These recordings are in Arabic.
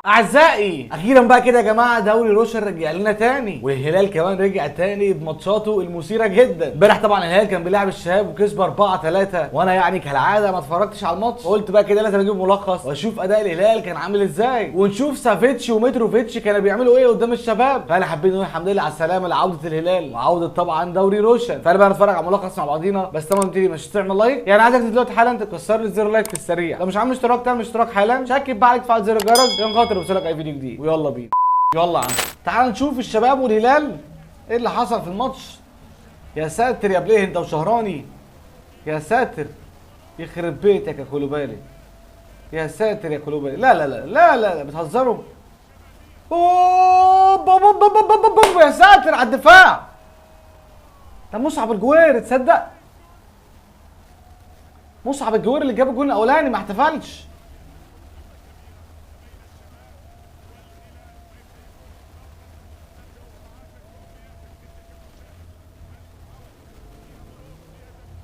اعزائي اخيرا بقى كده يا جماعه دوري روشن رجع لنا تاني، والهلال كمان رجع تاني بماتشاته المثيره جدا. امبارح طبعا الهلال كان بيلعب الشباب وكسب 4-3، وانا يعني كالعاده ما اتفرجتش على الماتش، قلت بقى كده لازم اجيب ملخص واشوف اداء الهلال كان عامل ازاي، ونشوف سافيتش ومتروفيتش كانوا بيعملوا ايه قدام الشباب. فانا حبيت نقول الحمد لله على السلامه لعوده الهلال وعوده طبعا دوري روشن. فانا بقى نتفرج على ملخص مع بعضينا، بس طبعا نبتدي مش تعمل لايك، يعني عايزك دلوقتي حالا تكسر لي زر لايك في السريع، لو مش عامل اشتراك تعمل اشتراك حالا، شكل بقى عليك تفعل زر الجرس عشان خاطر يوصلك اي فيديو جديد. ويلا بينا يلا يا عم تعال نشوف الشباب والهلال ايه اللي حصل في الماتش. يا ساتر يا بليه انت وشهراني، يا ساتر يخرب بيتك يا كولوبالي، يا ساتر يا كولوبالي. لا لا لا لا لا, لا. بتهزروا. اوه بوب بوب بوب بوب بوب. يا ساتر على الدفاع. ده مصعب الجوير، تصدق مصعب الجوير اللي جاب الجول الاولاني ما احتفلش.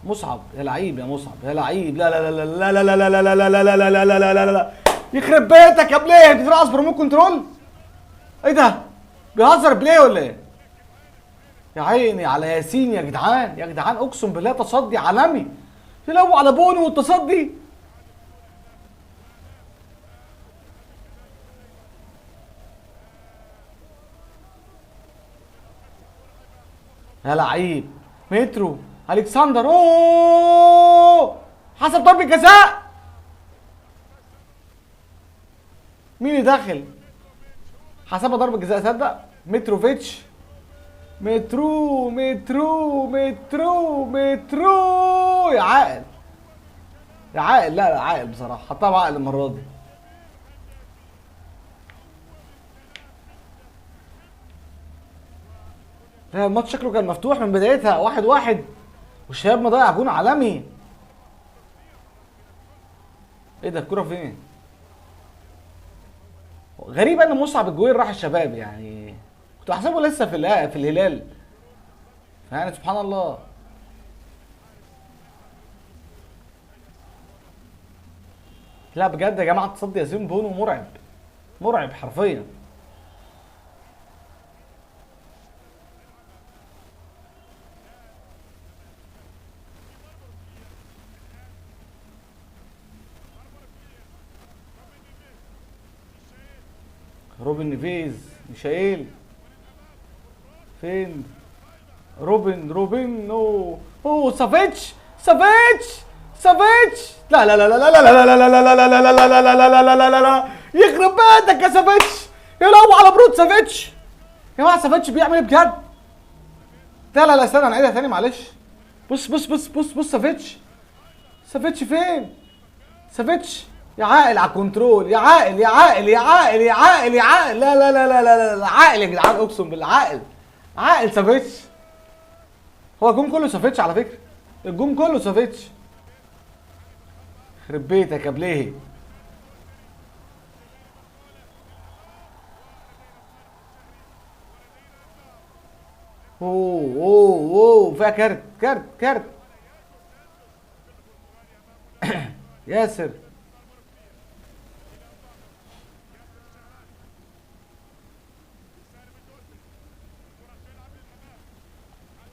مصعب يا لعيب، يا مصعب يا لعيب. لا لا لا لا لا لا لا لا لا لا لا لا لا لا لا لا لا. يخرب بيتك يا بلاي، بترقص بريموت كنترول. ايه ده؟ بيهزر بلاي ولا ايه؟ يا عيني على ياسين يا جدعان، يا جدعان اقسم بالله تصدي عالمي. تلعبوا على بونو والتصدي. يا لعيب مترو الكسندر. اوه حسب ضربة جزاء. مين اللي داخل؟ حسبها ضربة جزاء. صدق متروفيتش. مترو مترو مترو مترو. يا عاقل يا عاقل. لا لا عاقل بصراحة، حطها بعقل المرة دي. لا الماتش شكله كان مفتوح من بدايتها 1-1، والشباب مضيع جون عالمي. ايه ده الكرة فين؟ غريب ان مصعب الجوير راح الشباب، يعني كنت احسبه لسه في الهلال، يعني سبحان الله. لا بجد يا جماعه تصدي ياسين بونو مرعب، مرعب حرفيا. روبن نيفيز ميشائيل فين؟ روبن اوه سافيتش سافيتش سافيتش. لا لا لا لا لا لا لا لا لا لا لا لا لا لا لا لا لا لا لا. يخرب بيتك يا سافيتش. يا لهوي على برود سافيتش. يا جماعه سافيتش بيعمل ايه بجد؟ لا لا لا استنى نعيدها تاني معلش. بص بص بص بص بص سافيتش. سافيتش فين؟ سافيتش يا عاقل على الكنترول، يا عاقل يا عاقل يا عاقل يا عاقل يا عاقل. لا لا لا لا لا لا عاقل يا جدعان اقسم بالله عاقل. عاقل سافيتش. هو الجون كله سافيتش على فكره، الجون كله سافيتش. يخرب بيتك يا بليه. اوه فيها كارت. ياسر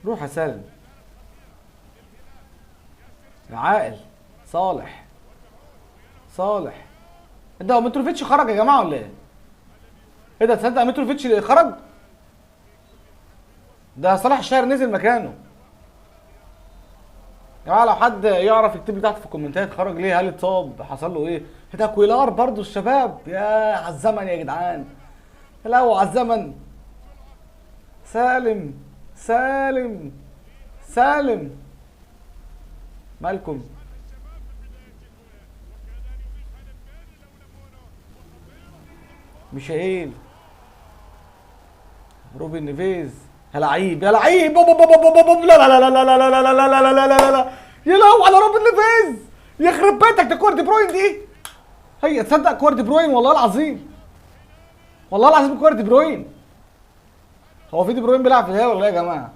روح يا سالم يا عاقل. صالح انت هو متروفيتش خرج يا جماعه ولا ايه؟ ايه ده تصدق متروفيتش اللي خرج؟ ده صلاح الشاعر نزل مكانه. يا جماعه لو حد يعرف يكتب لي تحت في الكومنتات خرج ليه، هل اتصاب، حصل له ايه؟ ده كويلار برضو الشباب. يا على الزمن يا جدعان، لا على الزمن. سالم مالكم؟ ميشائيل روبن نيفيز. يا لعيب يا لعيب. بوب بوب بوب بوب بوب. لا لا لا لا لا لا لا لا لا لا لا لا لا. يا لهوي على روبن نيفيز. يخرب بيتك ده كور دي بروين دي. هي تصدق كور دي بروين والله العظيم، والله العظيم كور دي بروين. هو في دي بروين بيلعب في الهلال ولا ايه يا جماعه؟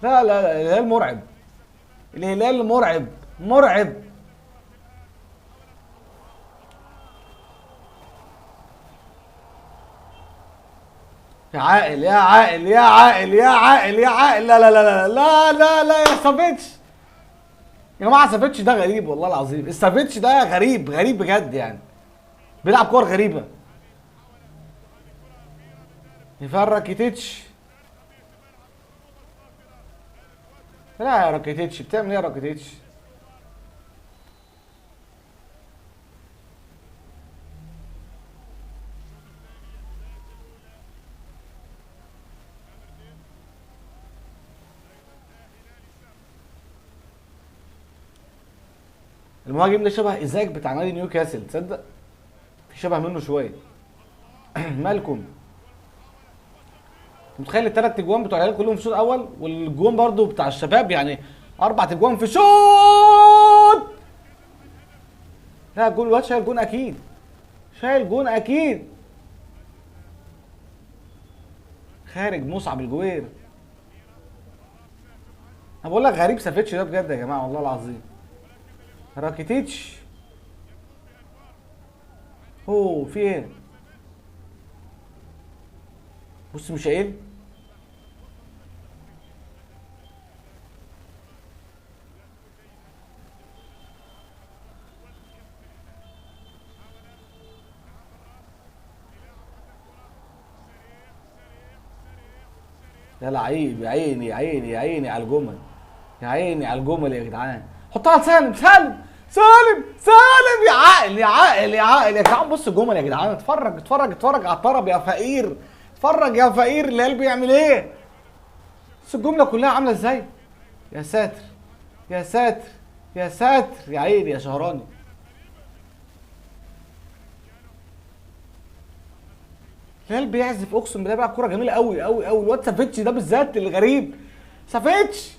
لا لا لا الهلال مرعب، الهلال مرعب. يا عاقل يا عاقل يا عاقل يا عاقل يا عاقل، لا لا لا لا لا لا لا يا سافيتش. يا جماعه سافيتش ده غريب والله العظيم، السافيتش ده غريب غريب بجد يعني، بيلعب كور غريبه. يفرق راكيتيتش. لا يا راكيتيتش بتعمل ايه يا راكيتيتش؟ المهاجم ده شبه ايزاك بتاع نادي نيوكاسل، تصدق؟ في شبه منه شويه. مالكم. متخيل الثلاث اجوان بتوع الهلال كلهم في الشوط الاول، والجون برضو بتاع الشباب يعني 4 اجوان في شوط. لا جول الواد شايل جون اكيد، شايل جون اكيد. خارج مصعب الجوير. انا بقول لك غريب سافيتش ده بجد يا جماعه والله العظيم. راكيتيتش. اوه في ايه؟ بص ميشائيل. يا لعيب، يا عيني يا عيني يا عيني على الجمل، يا عيني على الجمل يا جدعان. حطها لسالم، سالم سالم سالم، يا عاقل يا عاقل يا عاقل يا جدعان. بص الجمل يا جدعان، اتفرج اتفرج اتفرج على الطرب يا فقير، اتفرج يا فقير الهلال بيعمل ايه. بص الجمله كلها عامله ازاي. يا ساتر يا ساتر يا ساتر، يا عيني يا شهراني. الهلال بيعزف، اقسم بالله بيلعب كوره جميله قوي قوي قوي. الواد سافيتش ده بالذات اللي غريب، سافيتش.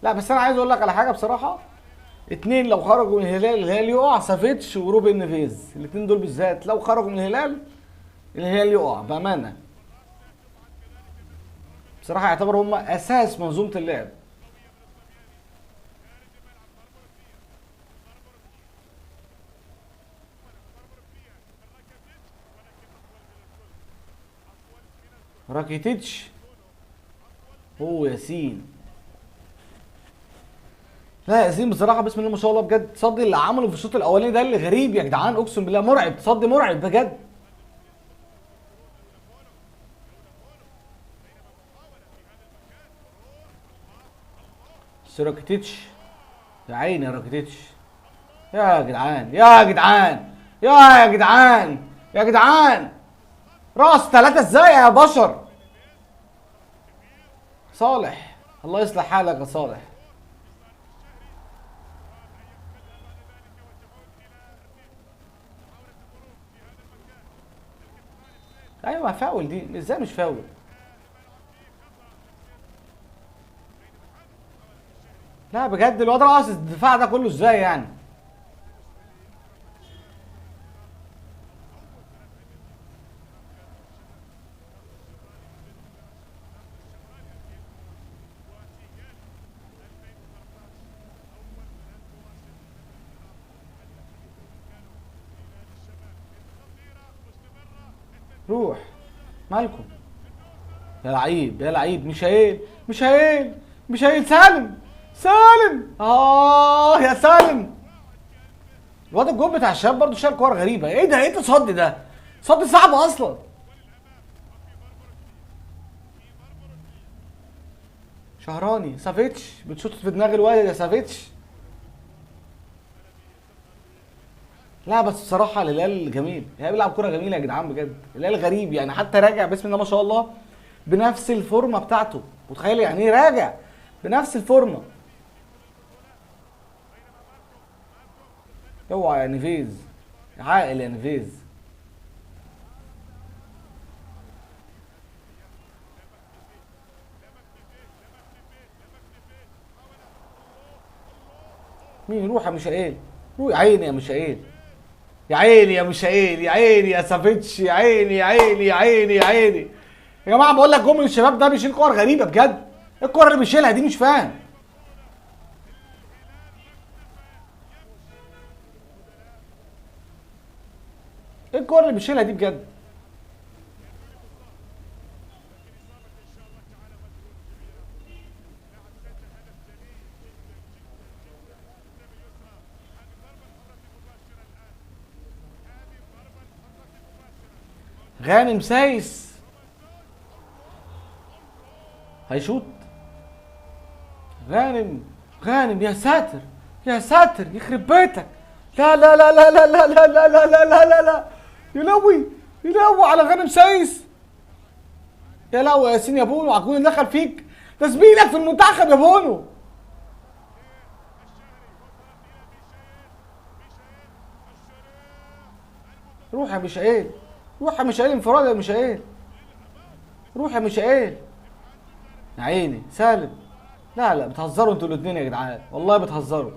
لا بس انا عايز اقول لك على حاجه بصراحه، اتنين لو خرجوا من الهلال يقع، سافيتش وروبن نيفيز، الاتنين دول بالذات لو خرجوا من الهلال يقع بامانه. بصراحه يعتبر هم اساس منظومه اللعب. راكيتيتش. اوه ياسين. لا ياسين بصراحه بسم الله ما شاء الله بجد، تصدي اللي عمله في الشوط الاولاني ده اللي غريب يا جدعان، اقسم بالله مرعب، تصدي مرعب بجد. بس راكيتيتش، يا عيني يا راكيتيتش. يا جدعان يا جدعان يا جدعان يا جدعان، راس 3 ازاي يا بشر. صالح، الله يصلح حالك يا صالح. ايوه فاول دي، ازاي مش فاول؟ لا بجد الواد راس الدفاع ده كله ازاي يعني؟ روح. مالكم. يا لعيب يا لعيب، ميشائيل ميشائيل ميشائيل، سالم سالم، يا سالم. الواد الجول بتاع الشباب برضه شال كور غريبه، ايه ده؟ ايه التصدي ده؟ صد صعب اصلا. شهراني، سافيتش بتشوط في دماغ الواد يا سافيتش. لا بس بصراحه الهلال جميل، الهلال بيلعب كوره جميله يا جدعان بجد، الهلال غريب يعني، حتى راجع بسم الله ما شاء الله بنفس الفورمه بتاعته، متخيل يعني ايه راجع بنفس الفورمه. اوعى يا نيفيز، عاقل يا نيفيز. مين؟ روح يا ميشائيل، روح يا عيني يا ميشائيل، يا عيني يا ميشائيل، يا عيني يا سافيتش، يا عيني يا عيني يا عيني يا عيني. يا جماعه بقول لك جم من الشباب ده بيشيل كور غريبه بجد، ايه الكور اللي بيشيلها دي؟ مش فاهم. ايه الكوره اللي بيشيلها دي بجد؟ غانم سايس هيشوط. غانم غانم يا ساتر يا ساتر يخرب بيتك. لا لا لا لا لا لا لا لا لا لا لا لا لا يلوي يلوي على غانم سايس. يا لهوي يا ياسين يا بونو على الجون اللي دخل فيك. ده زميلك في المنتخب يا بونو. روح يا ميشائيل روح يا ميشائيل انفراد يا ميشائيل. روح يا ميشائيل يا عيني سالم. لا لا بتهزروا انتوا الاثنين يا جدعان والله بتهزروا.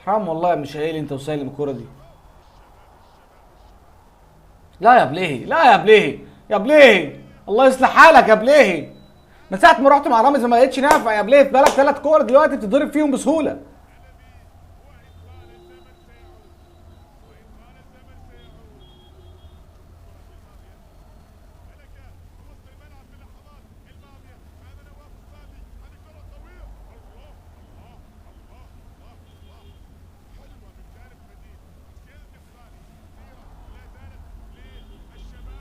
حرام والله يا ميشائيل انت وسالم الكوره دي. لا يا بليهي لا يا بليهي يا بليهي الله يصلح حالك يا بليهي. من ساعه ما رحت مع رامز ما لقيتش نافع يا بليهي. بقالك 3 كور دلوقتي بتضرب فيهم بسهوله.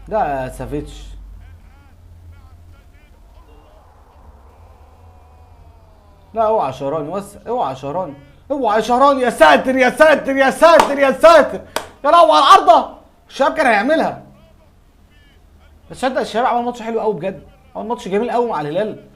ده سافيتش. لا اوعى شهراني وسع اوعى شهراني اوعى شهراني. يا ساتر يا ساتر يا ساتر يا ساتر يا لهوي على العارضه. الشباب كان هيعملها. بس صدق الشباب عمل ماتش حلو قوي بجد. عمل ماتش جميل قوي مع الهلال.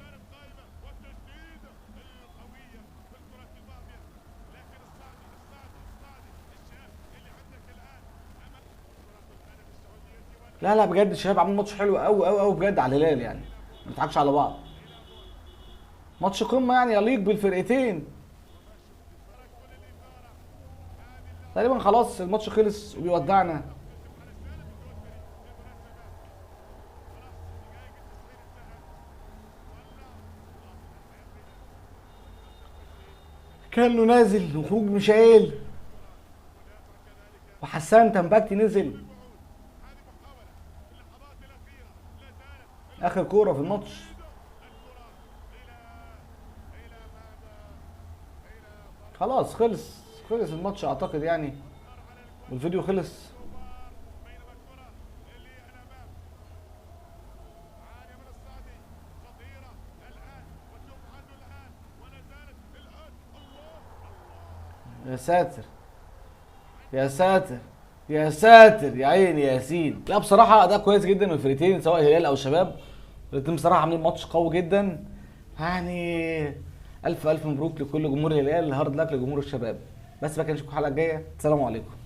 لا لا بجد الشباب عمل ماتش حلو قوي قوي قوي بجد على الهلال يعني. ما نضحكش على بعض. ماتش قمه يعني يليق بالفرقتين. تقريبا خلاص الماتش خلص وبيودعنا. كانه نازل وخروج ميشائيل وحسان تنباكتي نزل. اخر كوره في الماتش. خلاص خلص الماتش اعتقد يعني. والفيديو خلص. يا ساتر يا ساتر يا ساتر يا عيني يا ياسين. لا بصراحه اداء كويس جدا من الفريقين سواء الهلال او الشباب. الاثنين بصراحه عاملين ماتش قوي جدا يعني. الف الف مبروك لكل جمهور الهلال. هارد لك لجمهور الشباب. بس بقى نشوفكم الحلقه الجايه. السلام عليكم.